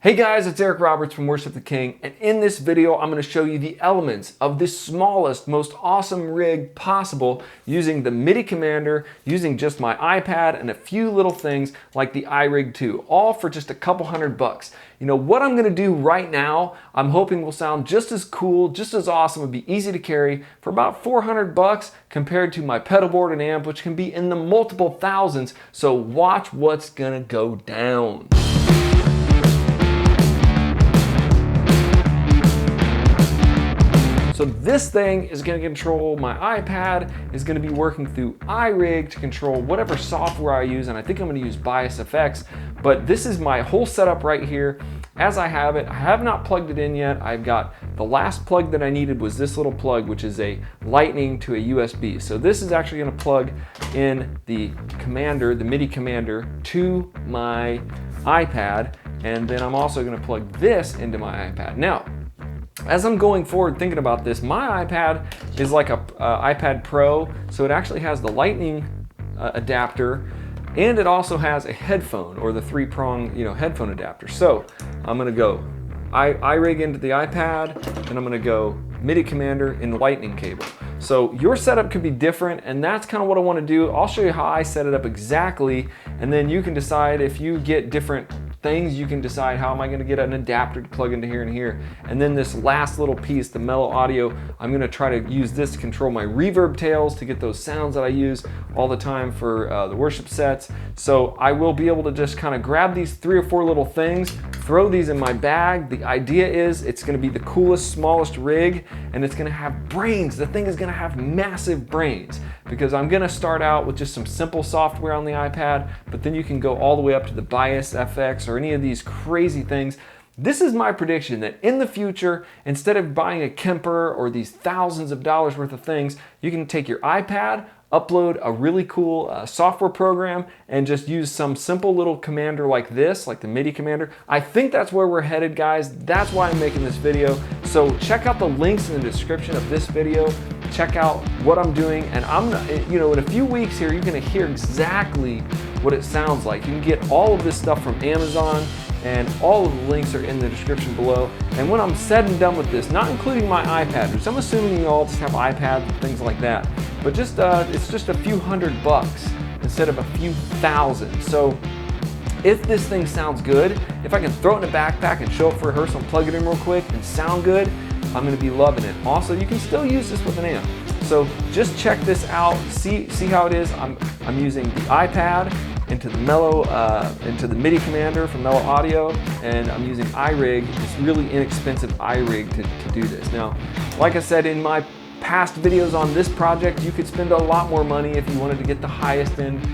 Hey guys, it's Eric Roberts from Worship the King, and in this video I'm going to show you the elements of the smallest, most awesome rig possible using the MidiCommander, using just my iPad and a few little things like the iRig 2, all for just a couple $100. You know, what I'm going to do right now, I'm hoping will sound just as cool, just as awesome, would be easy to carry for about $400 compared to my pedal board and amp, which can be in the multiple thousands, so watch what's going to go down. So this thing is going to control my iPad, is going to be working through iRig to control whatever software I use, and I think I'm going to use Bias FX, but this is my whole setup right here as I have it. I have not plugged it in yet. I've got the last plug that I needed was this little plug, which is a Lightning to a USB. So this is actually going to plug in the Commander, the MidiCommander, to my iPad, and then I'm also going to plug this into my iPad. Now, as I'm going forward thinking about this, my iPad is like a iPad Pro, so it actually has the Lightning adapter, and it also has a headphone, or the three-prong, headphone adapter. So I'm gonna go iRig into the iPad, and I'm gonna go MidiCommander in the Lightning cable. So your setup could be different, and that's kind of what I want to do. I'll show you how I set it up exactly, and then you can decide if you get different things. You can decide, how am I going to get an adapter to plug into here and here. And then this last little piece, the MeloAudio, I'm going to try to use this to control my reverb tails to get those sounds that I use all the time for the worship sets. So I will be able to just kind of grab these 3 or 4 little things, throw these in my bag. The idea is it's going to be the coolest, smallest rig, and it's going to have brains. The thing is going to have massive brains, because I'm going to start out with just some simple software on the iPad, but then you can go all the way up to the Bias FX or any of these crazy things. This is my prediction, that in the future, instead of buying a Kemper or these thousands of dollars worth of things, you can take your iPad, upload a really cool software program, and just use some simple little commander like this, like the MidiCommander. I think that's where we're headed, guys. That's why I'm making this video. So check out the links in the description of this video. Check out what I'm doing, and in a few weeks here, you're gonna hear exactly what it sounds like. You can get all of this stuff from Amazon, and all of the links are in the description below. And when I'm said and done with this, not including my iPad, which I'm assuming you all just have iPads and things like that, but just it's just a few $100 instead of a few thousand. So if this thing sounds good, if I can throw it in a backpack and show up for rehearsal and plug it in real quick and sound good, I'm going to be loving it. Also, you can still use this with an amp. So just check this out, see how it is. I'm using the iPad into the MidiCommander from MeloAudio, and I'm using iRig, this really inexpensive iRig to do this. Now, like I said in my past videos on this project, you could spend a lot more money if you wanted to get the highest end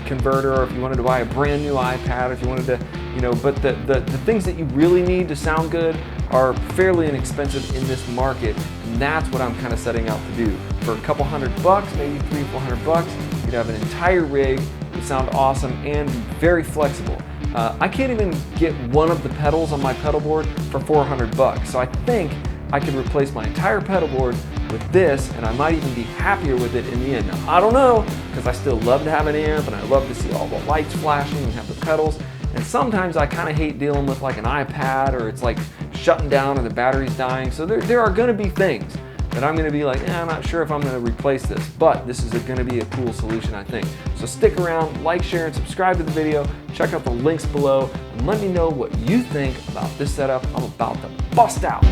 converter, or if you wanted to buy a brand new iPad, if you wanted to, but the things that you really need to sound good are fairly inexpensive in this market, and that's what I'm kind of setting out to do. For a couple $100, maybe $300 or $400, you'd have an entire rig, it would sound awesome, and be very flexible. I can't even get one of the pedals on my pedal board for $400, so I think I could replace my entire pedal board with this, and I might even be happier with it in the end. Now, I don't know, because I still love to have an amp, and I love to see all the lights flashing and have the pedals, and sometimes I kind of hate dealing with like an iPad, or it's like shutting down or the battery's dying. So there are going to be things that I'm going to be like, I'm not sure if I'm going to replace this, but this is going to be a cool solution, I think. So stick around, like, share, and subscribe to the video. Check out the links below, and let me know what you think about this setup I'm about to bust out.